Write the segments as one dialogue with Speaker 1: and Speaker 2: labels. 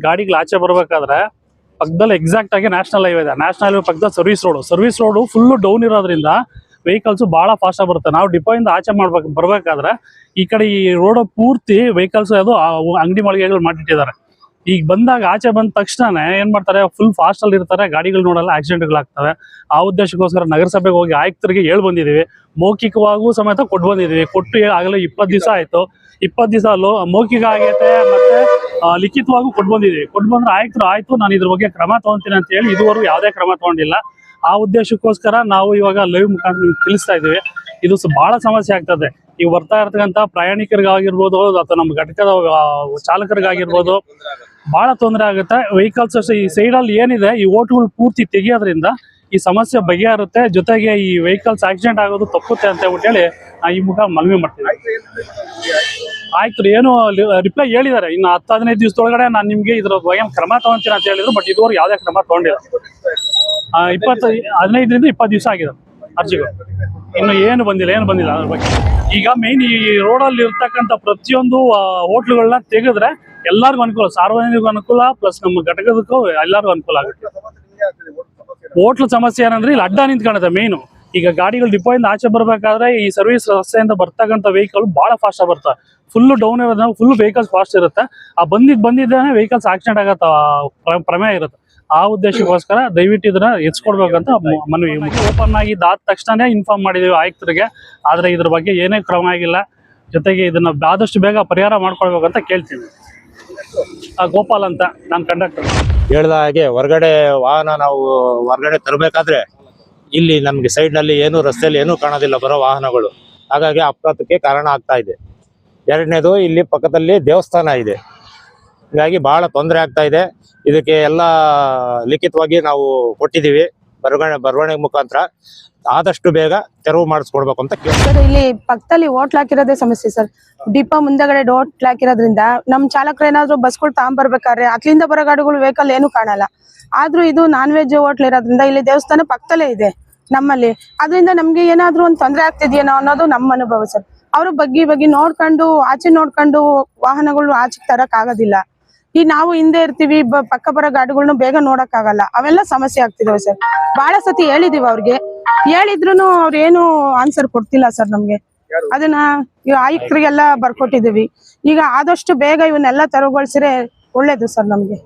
Speaker 1: ಗಾಡಿಗಳು ಆಚೆ ಬರ್ಬೇಕಾದ್ರೆ ಪಕ್ಕದಲ್ಲಿ ಎಕ್ಸಾಕ್ಟ್ ಆಗಿ ನ್ಯಾಷನಲ್ ಹೈವೇ ಇದೆ. ನ್ಯಾಷನಲ್ ಹೈವೇ ಪಕ್ಕದ ಸರ್ವಿಸ್ ರೋಡ್ ಫುಲ್ ಡೌನ್ ಇರೋದ್ರಿಂದ ವೆಹಿಕಲ್ಸ್ ಬಹಳ ಫಾಸ್ಟ್ ಆಗಿ ಬರುತ್ತೆ. ನಾವು ಡಿಪೋ ಇಂದ ಆಚೆ ಬರ್ಬೇಕಾದ್ರೆ ಈ ಕಡೆ ಈ ರೋಡ್ ಪೂರ್ತಿ ವೆಹಿಕಲ್ಸ್ ಅದು ಅಂಗಡಿ ಮಳಿಗೆಗಳು ಮಾಡಿಟ್ಟಿದ್ದಾರೆ. ಈಗ ಬಂದಾಗ ಆಚೆ ಬಂದ ತಕ್ಷಣ ಏನ್ ಮಾಡ್ತಾರೆ, ಫುಲ್ ಫಾಸ್ಟ್ ಅಲ್ಲಿ ಇರ್ತಾರೆ, ಗಾಡಿಗಳು ನೋಡಲ್ಲ, ಆಕ್ಸಿಡೆಂಟ್ಗಳಾಗ್ತವೆ. ಆ ಉದ್ದೇಶಕ್ಕೋಸ್ಕರ ನಗರಸಭೆಗೆ ಹೋಗಿ ಆಯುಕ್ತರಿಗೆ ಬಂದಿದ್ದೀವಿ. ಮೌಖಿಕವಾಗೂ ಸಮೇತ ಕೊಟ್ಟು ಬಂದಿದ್ದೀವಿ. ಕೊಟ್ಟು ಆಗಲೇ 20 ದಿವಸ ಆಯ್ತು. 20 ದಿವಸ ಮೌಖಿಕ ಆಗೈತೆ, ಮತ್ತೆ ಲಿಖಿತವಾಗೂ ಕೊಟ್ಟು ಬಂದಿದ್ದೀವಿ. ಕೊಟ್ಟು ಬಂದ್ರೆ ಆಯುಕ್ತರು ಆಯ್ತು, ನಾನು ಇದ್ರ ಬಗ್ಗೆ ಕ್ರಮ ತಗೊಂತೀನಿ ಅಂತ ಹೇಳಿ ಇದುವರೆಗೂ ಯಾವುದೇ ಕ್ರಮ ತಗೊಂಡಿಲ್ಲ. ಆ ಉದ್ದೇಶಕ್ಕೋಸ್ಕರ ನಾವು ಇವಾಗ ಲೈವ್ ಮುಖಾಂತರ ತಿಳಿಸ್ತಾ ಇದ್ದೀವಿ. ಇದು ಬಹಳ ಸಮಸ್ಯೆ ಆಗ್ತದೆ. ಈಗ ಬರ್ತಾ ಇರ್ತಕ್ಕಂಥ ಪ್ರಯಾಣಿಕರಿಗಾಗಿರ್ಬೋದು ಅಥವಾ ನಮ್ಮ ಘಟಕದ ಚಾಲಕರಿಗಾಗಿರ್ಬೋದು ಬಹಳ ತೊಂದರೆ ಆಗುತ್ತೆ. ವೆಹಿಕಲ್ಸ್ ಅಷ್ಟೇ ಈ ಸೈಡಲ್ಲಿ ಏನಿದೆ ಈ ಓಟ್ಗಳು ಪೂರ್ತಿ ತೆಗಿಯೋದ್ರಿಂದ ಈ ಸಮಸ್ಯೆ ಬಗೆಹರುತ್ತೆ. ಜೊತೆಗೆ ಈ ವೆಹಿಕಲ್ಸ್ ಆಕ್ಸಿಡೆಂಟ್ ಆಗೋದು ತಪ್ಪುತ್ತೆ ಅಂತ ಹೇಳಿ ಈ ಮುಖ ಮನವಿ ಮಾಡ್ತೀವಿ. ಆಯ್ತು, ಏನು ರಿಪ್ಲೈ ಹೇಳಿದ್ದಾರೆ, ಇನ್ನು 10-15 ದಿವಸದೊಳಗಡೆ ನಾನು ನಿಮ್ಗೆ ಇದ್ರ ಬಗ್ಗೆ ಕ್ರಮ ತಗೊಂತೀನಿ ಅಂತ ಹೇಳಿದ್ರು. ಬಟ್ ಇದುವರೆಗೂ ಯಾವುದೇ ಕ್ರಮ ತಗೊಂಡಿಲ್ಲ. 15ರಿಂದ 20 ದಿವಸ ಆಗಿದೆ ಅರ್ಜಿಗಳು, ಇನ್ನು ಏನು ಬಂದಿಲ್ಲ ಅದ್ರ ಬಗ್ಗೆ. ಈಗ ಮೇನ್ ಈ ರೋಡಲ್ಲಿ ಇರ್ತಕ್ಕಂಥ ಪ್ರತಿಯೊಂದು ಹೋಟ್ಲುಗಳನ್ನ ತೆಗೆದ್ರೆ ಎಲ್ಲರಿಗೂ ಅನುಕೂಲ, ಸಾರ್ವಜನಿಕರಿಗೂ ಅನುಕೂಲ, ಪ್ಲಸ್ ನಮ್ಮ ಘಟಕದಕ್ಕೂ ಎಲ್ಲರಿಗೂ ಅನುಕೂಲ ಆಗುತ್ತೆ. ಹೋಟ್ಲು ಸಮಸ್ಯೆ ಏನಂದ್ರೆ ಇಲ್ಲಿ ಅಡ್ಡ ನಿಂತ್ಕೊಳ್ಳುತ್ತೆ ಮೇನು. ಈಗ ಗಾಡಿಗಳು ಡಿಪೋ ಇಂದ ಆಚೆ ಬರ್ಬೇಕಾದ್ರೆ ಈ ಸರ್ವಿಸ್ ರಸ್ತೆಯಿಂದ ಬರ್ತಕ್ಕಂಥ ವೆಹಿಕಲ್ ಬಹಳ ಫಾಸ್ಟ್ ಆಗಿ ಬರ್ತವೆ. ಫುಲ್ ಡೌನ್ ಇರೋದ್ರಿಂದ ಫುಲ್ ವೆಹಿಕಲ್ಸ್ ಫಾಸ್ಟ್ ಇರುತ್ತೆ. ಆ ಬಂದಿದ್ದಾನೆ ವೆಹಿಕಲ್ಸ್ ಆಕ್ಸಿಡೆಂಟ್ ಆಗತ್ತ ಪ್ರಮೇಯ ಇರುತ್ತೆ. ಆ ಉದ್ದೇಶಕ್ಕೋಸ್ಕರ ದಯವಿಟ್ಟು ಇದನ್ನ ಎಚ್ಕೊಡ್ಬೇಕಂತ ಮನವಿ. ಓಪನ್ ಆಗಿದ್ದ ತಕ್ಷಣ ಇನ್ಫಾರ್ಮ್ ಮಾಡಿದೀವಿ ಆಯುಕ್ತರಿಗೆ, ಆದ್ರೆ ಇದ್ರ ಬಗ್ಗೆ ಏನೇ ಕ್ರಮ ಆಗಿಲ್ಲ. ಜೊತೆಗೆ ಇದನ್ನ ಆದಷ್ಟು ಬೇಗ ಪರಿಹಾರ ಮಾಡ್ಕೊಳ್ಬೇಕಂತ ಕೇಳ್ತೀನಿ. ಗೋಪಾಲ್ ಅಂತ, ನಾನು ಕಂಡಕ್ಟರ್.
Speaker 2: ಹೇಳ್ದ ಹಾಗೆ ಹೊರಗಡೆ ವಾಹನ ನಾವು ಹೊರಗಡೆ ತರಬೇಕಾದ್ರೆ ಇಲ್ಲಿ ನಮ್ಗೆ ಸೈಡ್ ನಲ್ಲಿ ಏನು ರಸ್ತೆಯಲ್ಲಿ ಏನೂ ಕಾಣೋದಿಲ್ಲ ಬರೋ ವಾಹನಗಳು. ಹಾಗಾಗಿ ಅಪಘಾತಕ್ಕೆ ಕಾರಣ ಆಗ್ತಾ ಇದೆ. ಎರಡನೇದು, ಇಲ್ಲಿ ಪಕ್ಕದಲ್ಲಿ ದೇವಸ್ಥಾನ ಇದೆ, ಹೀಗಾಗಿ ಬಹಳ ತೊಂದರೆ ಆಗ್ತಾ ಇದೆ. ಇದಕ್ಕೆ ಎಲ್ಲ ಲಿಖಿತವಾಗಿ ನಾವು ಕೊಟ್ಟಿದ್ದೀವಿ ಬರವಣಿಗೆ ಮುಖಾಂತರ. ಆದಷ್ಟು ಬೇಗ ತೆರವು ಮಾಡಿಸ್ಕೊಡ್ಬೇಕು ಅಂತ
Speaker 3: ಸರ್. ಇಲ್ಲಿ ಪಕ್ಕದಲ್ಲಿ ಹೋಟ್ಲ್ ಹಾಕಿರೋದೇ ಸಮಸ್ಯೆ ಸರ್. ಡಿಪೋ ಮುಂದಗಡೆ ಹೋಟ್ಲ್ ಹಾಕಿರೋದ್ರಿಂದ ನಮ್ ಚಾಲಕರು ಏನಾದ್ರು ಬಸ್ಗಳು ತಗೊಂಡ್ಬರ್ಬೇಕಾದ್ರೆ ಅಲ್ಲಿಂದ ಬರೋ ಗಾಡಿಗಳು ವೆಹಿಕಲ್ ಏನು ಕಾಣಲ್ಲ. ಆದ್ರೂ ಇದು ನಾನ್ ವೆಜ್ ಹೋಟ್ಲ್ ಇರೋದ್ರಿಂದ ಇಲ್ಲಿ ದೇವಸ್ಥಾನ ಪಕ್ಕದಲ್ಲೇ ಇದೆ ನಮ್ಮಲ್ಲಿ. ಅದರಿಂದ ನಮ್ಗೆ ಏನಾದ್ರು ಒಂದು ತೊಂದರೆ ಆಗ್ತಿದ್ಯೇನೋ ಅನ್ನೋದು ನಮ್ಮ ಅನುಭವ ಸರ್. ಅವರು ಬಗ್ಗಿ ನೋಡ್ಕೊಂಡು ಆಚೆ ನೋಡ್ಕೊಂಡು ವಾಹನಗಳು ಆಚೆ ತರಕ್ ಆಗೋದಿಲ್ಲ. ಈ ನಾವು ಹಿಂದೆ ಇರ್ತೀವಿ, ಪಕ್ಕ ಬರೋ ಗಾಡಿಗಳ್ನು ಬೇಗ ನೋಡಕ್ ಆಗಲ್ಲ. ಅವೆಲ್ಲ ಸಮಸ್ಯೆ ಆಗ್ತಿದಾವೆ ಸರ್. ಬಹಳ ಸತಿ ಹೇಳಿದೀವಿ ಅವ್ರಿಗೆ, ಹೇಳಿದ್ರು ಅವ್ರು ಏನು ಆನ್ಸರ್ ಕೊಡ್ತಿಲ್ಲ ಸರ್ ನಮ್ಗೆ. ಅದನ್ನ ಆಯುಕ್ತರಿಗೆಲ್ಲ ಬರ್ಕೊಟ್ಟಿದೀವಿ. ಈಗ ಆದಷ್ಟು ಬೇಗ ಇವನ್ನೆಲ್ಲ ತೆರವುಗೊಳಿಸಿದ್ರೆ ಒಳ್ಳೇದು ಸರ್ ನಮ್ಗೆ.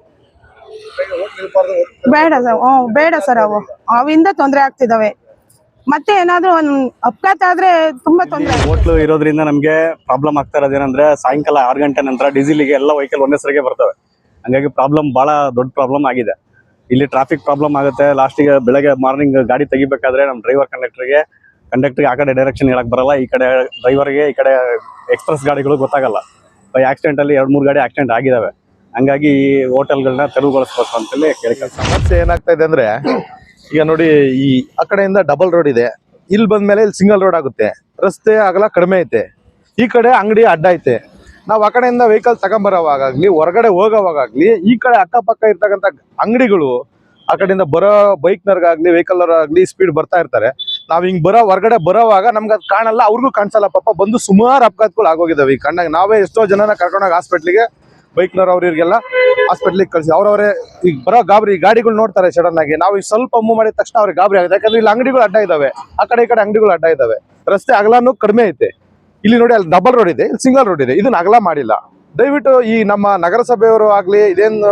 Speaker 3: ಬೇಡ ಸರ್, ಅವಿಂದ ತೊಂದರೆ ಆಗ್ತಿದಾವೆ. ಮತ್ತೆ ಏನಾದ್ರು ಒಂದ್ ಅಪಘಾತ ಆದ್ರೆ ತುಂಬಾ ತೊಂದರೆ.
Speaker 4: ಹೋಟ್ಲು ಇರೋದ್ರಿಂದ ನಮ್ಗೆ ಪ್ರಾಬ್ಲಮ್ ಆಗ್ತಾ ಇರೋದೇನಂದ್ರೆ ಸಾಯಂಕಾಲ 6 ಗಂಟೆ ನಂತರ ಡೀಸೆಲ್ಗೆ ಎಲ್ಲ ವೆಹಿಕಲ್ ಒಂದೇ ಸರಿಗೆ ಬರ್ತವೆ. ಹಂಗಾಗಿ ಬಹಳ ದೊಡ್ಡ ಪ್ರಾಬ್ಲಮ್ ಆಗಿದೆ. ಇಲ್ಲಿ ಟ್ರಾಫಿಕ್ ಪ್ರಾಬ್ಲಮ್ ಆಗುತ್ತೆ. ಲಾಸ್ಟಿಗೆ ಬೆಳಗ್ಗೆ ಮಾರ್ನಿಂಗ್ ಗಾಡಿ ತೆಗಿಬೇಕಾದ್ರೆ ನಮ್ಮ ಡ್ರೈವರ್ ಕಂಡಕ್ಟರ್ಗೆ ಆ ಕಡೆ ಡೈರೆಕ್ಷನ್ ಹೇಳಕ್ ಬರಲ್ಲ, ಈ ಕಡೆ ಡ್ರೈವರ್ಗೆ ಈ ಕಡೆ ಎಕ್ಸ್ಪ್ರೆಸ್ ಗಾಡಿಗಳು ಗೊತ್ತಾಗಲ್ಲ. ಬೈ ಆಕ್ಸಿಡೆಂಟ್ ಅಲ್ಲಿ 2-3 ಗಾಡಿ ಆಕ್ಸಿಡೆಂಟ್ ಆಗಿದಾವೆ. ಹಂಗಾಗಿ ಈ ಹೋಟೆಲ್ಗಳನ್ನ ತೆರವುಗೊಳಿಸ್ಬೇಕು ಅಂತೇಳಿ ಕೇಳ್ತಾರೆ.
Speaker 5: ಸಮಸ್ಯೆ ಏನಾಗ್ತಾ ಇದೆ ಅಂದ್ರೆ, ಈಗ ನೋಡಿ, ಈ ಆ ಕಡೆಯಿಂದ ಡಬಲ್ ರೋಡ್ ಇದೆ, ಇಲ್ಲಿ ಬಂದ್ಮೇಲೆ ಇಲ್ಲಿ ಸಿಂಗಲ್ ರೋಡ್ ಆಗುತ್ತೆ. ರಸ್ತೆ ಅಗಲ ಕಡಿಮೆ ಐತೆ, ಈ ಕಡೆ ಅಂಗಡಿ ಅಡ್ಡ ಐತೆ. ನಾವು ಆ ಕಡೆಯಿಂದ ವೆಹಿಕಲ್ ತಗೊಂಬರೋವಾಗ್ಲಿ ಹೊರಗಡೆ ಹೋಗೋವಾಗ್ಲಿ ಈ ಕಡೆ ಅಕ್ಕಪಕ್ಕ ಇರ್ತಕ್ಕಂಥ ಅಂಗಡಿಗಳು ಆ ಕಡೆಯಿಂದ ಬರೋ ಬೈಕ್ನವ್ರಿಗಾಗ್ಲಿ ವೆಹಿಕಲ್ನವ್ರಾಗ್ಲಿ ಸ್ಪೀಡ್ ಬರ್ತಾ ಇರ್ತಾರೆ. ನಾವ್ ಹಿಂಗ್ ಹೊರಗಡೆ ಬರೋವಾಗ ನಮ್ಗೆ ಅದು ಕಾಣಲ್ಲ, ಅವ್ರಿಗೂ ಕಾಣಿಸಲ್ಲ. ಪಾಪ ಬಂದು ಸುಮಾರು ಅಪಘಾತಗಳು ಆಗೋಗಿದಾವೆ. ಈಗ ಕಣ್ಣಾಗ ನಾವೇ ಎಷ್ಟೋ ಜನನ ಕರ್ಕೊಂಡೋಗಿ ಹಾಸ್ಪಿಟ್ಲಿಗೆ, ಬೈಕ್ನವ್ರು ಅವ್ರಿಗೆಲ್ಲ ಹಾಸ್ಪಿಟ್ಲಿಗೆ ಕಳಿಸಿ ಅವ್ರವ್ರೆ ಈಗ ಬರೋ ಗಾಡಿಗಳು ನೋಡ್ತಾರೆ ಸಡನ್ ಆಗಿ. ನಾವು ಈಗ ಸ್ವಲ್ಪ ಮೂವ್ ಮಾಡಿದ ತಕ್ಷಣ ಅವ್ರಿಗೆ ಗಾಬರಿ ಆಗುತ್ತೆ. ಯಾಕಂದ್ರೆ ಇಲ್ಲಿ ಅಂಗಡಿಗಳು ಅಡ್ಡ ಇದಾವೆ, ಆ ಕಡೆ ಈ ಕಡೆ ಅಂಗಡಿಗಳು ಅಡ್ಡ ಇದಾವೆ. ರಸ್ತೆ ಅಗಲನೂ ಕಡಿಮೆ ಐತೆ. ಇಲ್ಲಿ ನೋಡಿ, ಅಲ್ಲಿ ಡಬಲ್ ರೋಡ್ ಇದೆ, ಇಲ್ಲಿ ಸಿಂಗಲ್ ರೋಡ್ ಇದೆ. ಇದನ್ನ ಅಗಲ ಮಾಡಿಲ್ಲ. ದಯವಿಟ್ಟು ಈ ನಮ್ಮ ನಗರಸಭೆಯವರು ಆಗ್ಲಿ, ಇದೇನು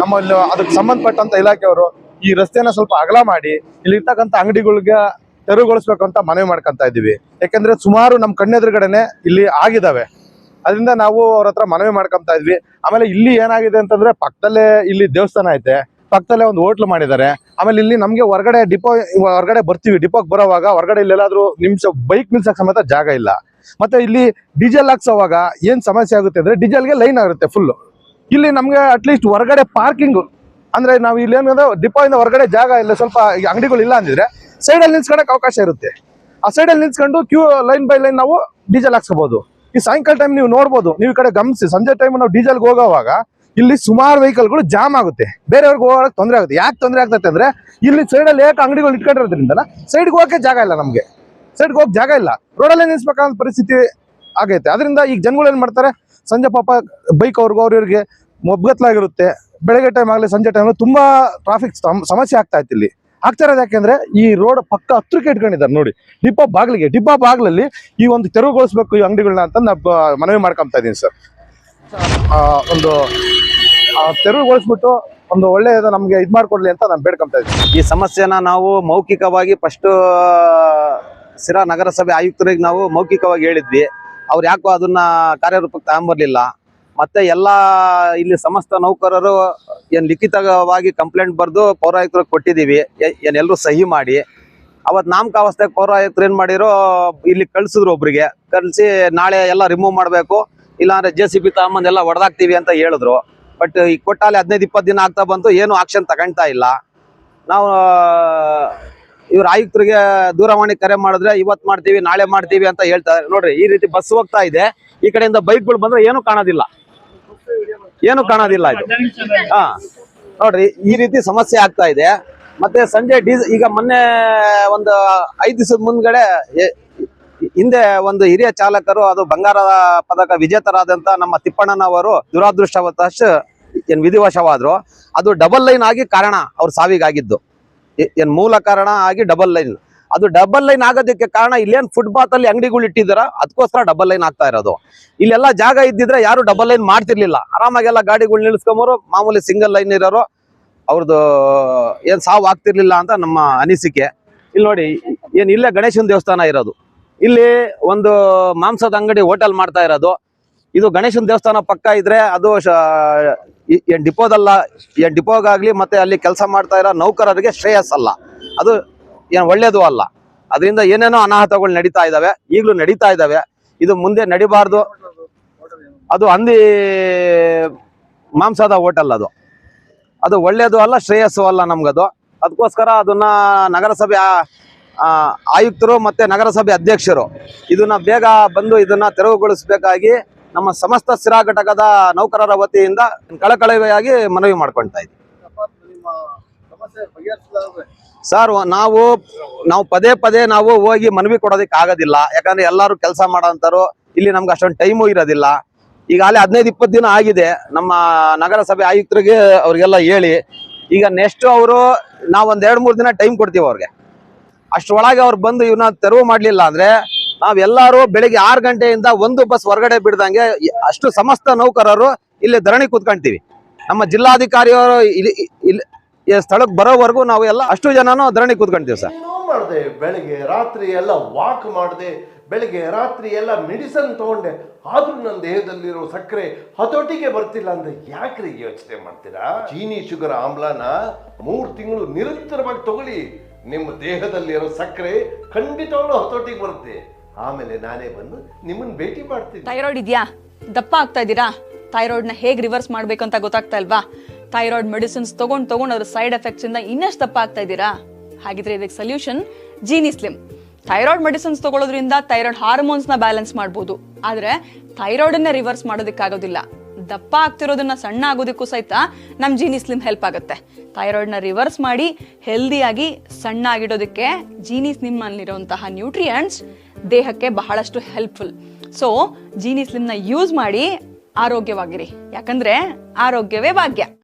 Speaker 5: ನಮ್ಮ ಅದಕ್ಕೆ ಸಂಬಂಧಪಟ್ಟಂತ ಇಲಾಖೆಯವರು ಈ ರಸ್ತೆನ ಸ್ವಲ್ಪ ಅಗಲ ಮಾಡಿ ಇಲ್ಲಿ ಇರ್ತಕ್ಕಂಥ ಅಂಗಡಿಗಳಿಗೆ ತೆರವುಗೊಳಿಸ್ಬೇಕು ಅಂತ ಮನವಿ ಮಾಡ್ಕೊಂತ ಇದೀವಿ. ಯಾಕಂದ್ರೆ ಸುಮಾರು ನಮ್ಮ ಕಣ್ಣೆದುರುಗಡೆನೆ ಇಲ್ಲಿ ಆಗಿದಾವೆ. ಅದರಿಂದ ನಾವು ಅವ್ರ ಹತ್ರ ಮನವಿ ಮಾಡ್ಕೊಂತ ಇದ್ವಿ. ಆಮೇಲೆ ಇಲ್ಲಿ ಏನಾಗಿದೆ ಅಂತಂದ್ರೆ, ಪಕ್ಕದಲ್ಲೇ ಇಲ್ಲಿ ದೇವಸ್ಥಾನ ಐತೆ, ಪಕ್ಕದಲ್ಲೇ ಒಂದು ಹೋಟ್ಲು ಮಾಡಿದ್ದಾರೆ. ಆಮೇಲೆ ಇಲ್ಲಿ ನಮ್ಗೆ ಹೊರಗಡೆ ಬರ್ತೀವಿ, ಡಿಪೋಗೆ ಬರೋವಾಗ ಹೊರಗಡೆ ಇಲ್ಲೆಲ್ಲಾದ್ರೂ ಬೈಕ್ ನಿಲ್ಸಕ್ ಸಮೇತ ಜಾಗ ಇಲ್ಲ. ಮತ್ತೆ ಇಲ್ಲಿ ಡೀಸೆಲ್ ಹಾಕ್ಸೋವಾಗ ಏನ್ ಸಮಸ್ಯೆ ಆಗುತ್ತೆ ಅಂದ್ರೆ, ಡೀಸೆಲ್ಗೆ ಲೈನ್ ಆಗುತ್ತೆ ಫುಲ್. ಇಲ್ಲಿ ನಮ್ಗೆ ಅಟ್ಲೀಸ್ಟ್ ಹೊರಗಡೆ ಪಾರ್ಕಿಂಗ್ ಅಂದ್ರೆ, ನಾವು ಇಲ್ಲಿ ಏನಂದ್ರೆ ಡಿಪೋ ಇಂದ ಹೊರಗಡೆ ಜಾಗ ಇಲ್ಲ, ಸ್ವಲ್ಪ ಅಂಗಡಿಗಳು ಇಲ್ಲ ಅಂದಿದ್ರೆ ಸೈಡಲ್ಲಿ ನಿಲ್ಸ್ಕೊಳಕ್ ಅವಕಾಶ ಇರುತ್ತೆ. ಆ ಸೈಡಲ್ಲಿ ನಿಲ್ಸ್ಕೊಂಡು ಲೈನ್ ಬೈ ಲೈನ್ ನಾವು ಡೀಸೆಲ್ ಹಾಕ್ಸ್ಕೋಬಹುದು. ಈ ಸಾಯಂಕಾಲ ಟೈಮ್ ನೀವು ನೋಡ್ಬೋದು, ನೀವು ಈ ಕಡೆ ಗಮನಿಸಿ, ಸಂಜೆ ಟೈಮ್ ನಾವು ಡೀಸೆಲ್ಗೆ ಹೋಗೋವಾಗ ಇಲ್ಲಿ ಸುಮಾರು ವೆಹಿಕಲ್ಗಳು ಜಾಮ್ ಆಗುತ್ತೆ, ಬೇರೆಯವ್ರಿಗೆ ಹೋಗೋಕೆ ತೊಂದರೆ ಆಗುತ್ತೆ. ಯಾಕೆ ತೊಂದರೆ ಆಗ್ತೈತೆ ಅಂದ್ರೆ, ಇಲ್ಲಿ ಸೈಡಲ್ಲಿ ಏಕ ಅಂಗಡಿಗಳು ಇಟ್ಕೊಂಡಿರೋದ್ರಿಂದ ಸೈಡ್ಗೆ ಹೋಗಕ್ಕೆ ಜಾಗ ಇಲ್ಲ. ನಮ್ಗೆ ಸೈಡ್ಗೆ ಹೋಗಕ್ಕೆ ಜಾಗ ಇಲ್ಲ, ರೋಡಲ್ಲೇ ನಿಲ್ಸ್ಬೇಕಂತ ಪರಿಸ್ಥಿತಿ ಆಗೈತೆ. ಅದರಿಂದ ಈಗ ಜನಗಳು ಏನ್ ಮಾಡ್ತಾರೆ, ಸಂಜೆ ಪಾಪ ಬೈಕ್ ಅವ್ರಿಗೆ ಮೊಬ್ಗತ್ಲಾಗಿರುತ್ತೆ, ಬೆಳಗ್ಗೆ ಟೈಮ್ ಆಗಲಿ ಸಂಜೆ ಟೈಮ್ ತುಂಬಾ ಟ್ರಾಫಿಕ್ ಸಮಸ್ಯೆ ಆಗ್ತಾ ಇತ್ತು ಇಲ್ಲಿ. ಆಗ್ತಾ ಇರೋದು ಯಾಕೆಂದ್ರೆ ಈ ರೋಡ್ ಪಕ್ಕ ಹತ್ರಕ್ಕೆ ಇಟ್ಕೊಂಡಿದ್ದಾರೆ ನೋಡಿ, ಡಿಪೋ ಬಾಗ್ಲಲ್ಲಿ ಈ ಒಂದು ತೆರವುಗೊಳಿಸ್ಬೇಕು ಈ ಅಂಗಡಿಗಳನ್ನ ಅಂತ ಮನವಿ ಮಾಡ್ಕೊಂತ ಇದೀನಿ ಸರ್. ಒಂದು ತೆರವುಗೊಳಿಸ್ಬಿಟ್ಟು ಒಂದು ಒಳ್ಳೆಯದ ನಮ್ಗೆ ಇದ್ ಮಾಡ್ಕೊಡ್ಲಿ ಅಂತ ನಾನು ಬೇಡ್ಕೊಂತ ಇದ್ದೀನಿ.
Speaker 6: ಈ ಸಮಸ್ಯೆನ ನಾವು ಮೌಖಿಕವಾಗಿ ಫಸ್ಟ್ ಸಿರಾ ನಗರಸಭೆ ಆಯುಕ್ತರಿಗೆ ನಾವು ಮೌಖಿಕವಾಗಿ ಹೇಳಿದ್ವಿ. ಅವ್ರು ಯಾಕೋ ಅದನ್ನ ಕಾರ್ಯರೂಪಕ್ಕೆ ತಗೊಂಬರ್ಲಿಲ್ಲ. ಮತ್ತೆ ಎಲ್ಲ ಇಲ್ಲಿ ಸಮಸ್ತ ನೌಕರರು ಏನ್ ಲಿಖಿತವಾಗಿ ಕಂಪ್ಲೇಂಟ್ ಬರೆದು ಪೌರಾಯುಕ್ತರಿಗೆ ಕೊಟ್ಟಿದ್ದೀವಿ, ಎಲ್ಲರೂ ಸಹಿ ಮಾಡಿ. ಅವತ್ತು ನಾಮಕಾವಸ್ಥೆಗೆ ಪೌರಾಯುಕ್ತರು ಏನ್ ಮಾಡಿರೋ ಇಲ್ಲಿ ಕಳ್ಸಿದ್ರು, ಒಬ್ರಿಗೆ ಕಳಿಸಿ ನಾಳೆ ಎಲ್ಲ ರಿಮೂವ್ ಮಾಡಬೇಕು, ಇಲ್ಲಾಂದ್ರೆ JCB ತಗೊಂಬಂದು ಎಲ್ಲ ಹೊಡೆದಾಕ್ತಿವಿ ಅಂತ ಹೇಳಿದ್ರು. ಬಟ್ ಈ ಕೊಟ್ಟಾಲೆ 15-20 ದಿನ ಆಗ್ತಾ ಬಂತು, ಏನು ಆಕ್ಷನ್ ತಗೊಳ್ತಾ ಇಲ್ಲ. ನಾವು ಇವ್ರ ಆಯುಕ್ತರಿಗೆ ದೂರವಾಣಿ ಕರೆ ಮಾಡಿದ್ರೆ ಇವತ್ತು ಮಾಡ್ತೀವಿ ನಾಳೆ ಮಾಡ್ತೀವಿ ಅಂತ ಹೇಳ್ತಾರೆ. ನೋಡ್ರಿ, ಈ ರೀತಿ ಬಸ್ ಹೋಗ್ತಾ ಇದೆ, ಈ ಕಡೆಯಿಂದ ಬೈಕ್ಗಳು ಬಂದ್ರೆ ಏನು ಕಾಣೋದಿಲ್ಲ ಇದು. ನೋಡ್ರಿ, ಈ ರೀತಿ ಸಮಸ್ಯೆ ಆಗ್ತಾ ಇದೆ. ಮತ್ತೆ ಸಂಜೆ ಈಗ ಮೊನ್ನೆ ಒಂದು 5 ದಿವಸದ ಮುಂದ್ಗಡೆ ಹಿಂದೆ ಒಂದು ಹಿರಿಯ ಚಾಲಕರು, ಅದು ಬಂಗಾರ ಪದಕ ವಿಜೇತರಾದಂತ ನಮ್ಮ ತಿಪ್ಪಣ್ಣನವರು ದುರಾದೃಷ್ಟವಶ ವಿಧಿವಶವಾದ್ರು. ಅದು ಡಬಲ್ ಲೈನ್ ಆಗಿ ಕಾರಣ ಅವ್ರ ಸಾವಿಗಾಗಿದ್ದು. ಮೂಲ ಕಾರಣ ಆಗಿ ಡಬಲ್ ಲೈನ್. ಅದು ಡಬಲ್ ಲೈನ್ ಆಗೋದಕ್ಕೆ ಕಾರಣ ಇಲ್ಲೇನ್ ಫುಟ್ಪಾತ್ ಅಲ್ಲಿ ಅಂಗಡಿಗಳು ಇಟ್ಟಿದಾರ, ಅದಕ್ಕೋಸ್ಕರ ಡಬಲ್ ಲೈನ್ ಆಗ್ತಾ ಇರೋದು. ಇಲ್ಲೆಲ್ಲ ಜಾಗ ಇದ್ದಿದ್ರೆ ಯಾರು ಡಬಲ್ ಲೈನ್ ಮಾಡ್ತಿರ್ಲಿಲ್ಲ, ಆರಾಮಾಗೆಲ್ಲ ಗಾಡಿಗಳು ನಿಲ್ಸ್ಕೊಂಬರು. ಮಾಮೂಲಿ ಸಿಂಗಲ್ ಲೈನ್ ಇರೋರು ಅವ್ರದ್ದು ಏನ್ ಸಾವು ಆಗ್ತಿರ್ಲಿಲ್ಲ ಅಂತ ನಮ್ಮ ಅನಿಸಿಕೆ. ಇಲ್ಲಿ ನೋಡಿ, ಇಲ್ಲೇ ಗಣೇಶನ ದೇವಸ್ಥಾನ ಇರೋದು, ಇಲ್ಲಿ ಒಂದು ಮಾಂಸದ ಅಂಗಡಿ ಹೋಟೆಲ್ ಮಾಡ್ತಾ ಇರೋದು. ಇದು ಗಣೇಶನ ದೇವಸ್ಥಾನ ಪಕ್ಕ ಇದ್ರೆ ಅದು ಡಿಪೋಗಾಗ್ಲಿ ಮತ್ತೆ ಅಲ್ಲಿ ಕೆಲಸ ಮಾಡ್ತಾ ಇರೋ ನೌಕರರಿಗೆ ಶ್ರೇಯಸ್ಸಲ್ಲ, ಅದು ಏನ್ ಒಳ್ಳೇದು ಅಲ್ಲ. ಅದರಿಂದ ಏನೇನೋ ಅನಾಹುತಗಳು ನಡೀತಾ ಇದಾವೆ, ಈಗಲೂ ನಡೀತಾ ಇದಾವೆ. ಇದು ಮುಂದೆ ನಡಿಬಾರ್ದು. ಅದು ಹಂದಿ ಮಾಂಸದ ಹೋಟೆಲ್, ಅದು ಒಳ್ಳೇದು ಅಲ್ಲ, ಶ್ರೇಯಸ್ಸು ಅಲ್ಲ ನಮ್ಗದು. ಅದಕ್ಕೋಸ್ಕರ ಅದನ್ನ ನಗರಸಭೆ ಆಯುಕ್ತರು ಮತ್ತೆ ನಗರಸಭೆ ಅಧ್ಯಕ್ಷರು ಇದನ್ನ ಬೇಗ ಬಂದು ಇದನ್ನ ತೆರವುಗೊಳಿಸಬೇಕಾಗಿ ನಮ್ಮ ಸಮಸ್ತ ಸಿರಾ ಘಟಕದ ನೌಕರರ ವತಿಯಿಂದ ಕಳಕಳಿಯಾಗಿ ಮನವಿ ಮಾಡ್ಕೊಳ್ತಾ ಇದ್ದೀವಿ. ಸರ್, ನಾವು ಪದೇ ನಾವು ಹೋಗಿ ಮನವಿ ಕೊಡೋದಕ್ಕೆ ಆಗೋದಿಲ್ಲ. ಯಾಕಂದ್ರೆ ಎಲ್ಲರೂ ಕೆಲಸ ಮಾಡೋಂತಾರು, ಇಲ್ಲಿ ನಮ್ಗೆ ಅಷ್ಟೊಂದು ಟೈಮು ಇರೋದಿಲ್ಲ. ಈಗಾಗಲೇ 15-20 ದಿನ ಆಗಿದೆ ನಮ್ಮ ನಗರಸಭೆ ಆಯುಕ್ತರಿಗೆ ಅವ್ರಿಗೆಲ್ಲ ಹೇಳಿ. ಈಗ ನೆಕ್ಸ್ಟ್ ನಾವೊಂದ್ 2-3 ದಿನ ಟೈಮ್ ಕೊಡ್ತೀವಿ ಅವ್ರಿಗೆ. ಅಷ್ಟರೊಳಗೆ ಅವ್ರು ಬಂದು ಇವನ್ನ ತೆರವು ಮಾಡ್ಲಿಲ್ಲ ಅಂದ್ರೆ ನಾವೆಲ್ಲರೂ ಬೆಳಿಗ್ಗೆ 6 ಗಂಟೆಯಿಂದ ಒಂದು ಬಸ್ ಹೊರಗಡೆ ಬಿಡ್ದಂಗೆ ಅಷ್ಟು ಸಮಸ್ತ ನೌಕರರು ಇಲ್ಲಿ ಧರಣಿ ಕೂತ್ಕೊಂತೀವಿ. ನಮ್ಮ ಜಿಲ್ಲಾಧಿಕಾರಿಯವರು ಇಲ್ಲಿ ಸ್ಥಳಕ್ಕೆ ಬರೋವರೆಗೂ ನಾವು ಎಲ್ಲ ಅಷ್ಟು ಜನನು ಧರಣಿ ಕೂತ್ಕೊಂತೀವಿ ಸರ್.
Speaker 7: ಮಾಡಿದೆ, ಬೆಳಿಗ್ಗೆ ರಾತ್ರಿ ಎಲ್ಲ ವಾಕ್ ಮಾಡಿದೆ, ಬೆಳಿಗ್ಗೆ ರಾತ್ರಿ ಎಲ್ಲ ಮೆಡಿಸನ್ ತಗೊಂಡೆ, ಆದ್ರೂ ನನ್ನ ದೇಹದಲ್ಲಿರೋ ಸಕ್ಕರೆ ಹತೋಟಿಗೆ ಬರ್ತಿಲ್ಲ ಅಂದ್ರೆ ಯಾಕ್ರಿ ಯೋಚನೆ ಮಾಡ್ತೀರಾ? ಚೀನಿ ಶುಗರ್ ಆಮ್ಲನ 3 ತಿಂಗಳು ನಿರಂತರವಾಗಿ ತಗೊಳ್ಳಿ, ನಿಮ್ಮ ದೇಹದಲ್ಲಿರೋ ಸಕ್ಕರೆ ಖಂಡಿತವಾಗ್ಲೂ ಹತೋಟಿಗೆ ಬರುತ್ತೆ. ಆಮೇಲೆ ನಾನೇ ಬಂದು ನಿಮ್ಮನ್ನ ಭೇಟಿ ಮಾಡ್ತೀನಿ.
Speaker 8: ಥೈರಾಯ್ಡ್ ಇದೆಯಾ? ದಪ್ಪ ಆಗ್ತಾ ಇದ್ದೀರಾ? ಥೈರಾಯ್ಡ್ನ ಹೇಗೆ ರಿವರ್ಸ್ ಮಾಡ್ಬೇಕು ಅಂತ ಗೊತ್ತಾಗ್ತಾ ಇಲ್ವಾ? ಥೈರಾಯ್ಡ್ ಮೆಡಿಸಿನ್ಸ್ ತಗೊಂಡು ಅದ್ರ ಸೈಡ್ ಎಫೆಕ್ಟ್ಸ್ ಇಂದ ಇನ್ನಷ್ಟು ದಪ್ಪ ಆಗ್ತಾ ಇದ್ದೀರಾ? ಹಾಗಿದ್ರೆ ಇದಕ್ಕೆ solution Genie Slim. Thyroid medicines ತಗೊಳ್ಳೋದ್ರಿಂದ ಥೈರಾಯ್ಡ್ ಹಾರ್ಮೋನ್ಸ್ ನ ಬ್ಯಾಲೆನ್ಸ್ ಮಾಡಬಹುದು, ಆದ್ರೆ ಥೈರಾಯ್ಡ್ ಅನ್ನ ರಿವರ್ಸ್ ಮಾಡೋದಕ್ಕಾಗೋದಿಲ್ಲ. ದಪ್ಪ ಆಗ್ತಿರೋದನ್ನ ಸಣ್ಣ ಆಗೋದಕ್ಕೂ ಸಹಿತ ನಮ್ ಜೀನಿ ಸ್ಲಿಮ್ ಹೆಲ್ಪ್ ಆಗುತ್ತೆ. ಥೈರಾಯ್ಡ್ ನ ರಿವರ್ಸ್ ಮಾಡಿ ಹೆಲ್ದಿಯಾಗಿ ಸಣ್ಣ ಆಗಿಡೋದಕ್ಕೆ ಜೀನಿ ಸ್ಲಿಮ್ ಅಲ್ಲಿರುವಂತಹ ನ್ಯೂಟ್ರಿಯೆಂಟ್ಸ್ ದೇಹಕ್ಕೆ ಬಹಳಷ್ಟು ಹೆಲ್ಪ್ಫುಲ್. ಸೊ ಜೀನಿ ಸ್ಲಿಮ್ ನ ಯೂಸ್ ಮಾಡಿ ಆರೋಗ್ಯವಾಗಿರಿ, ಯಾಕಂದ್ರೆ ಆರೋಗ್ಯವೇ ಭಾಗ್ಯ.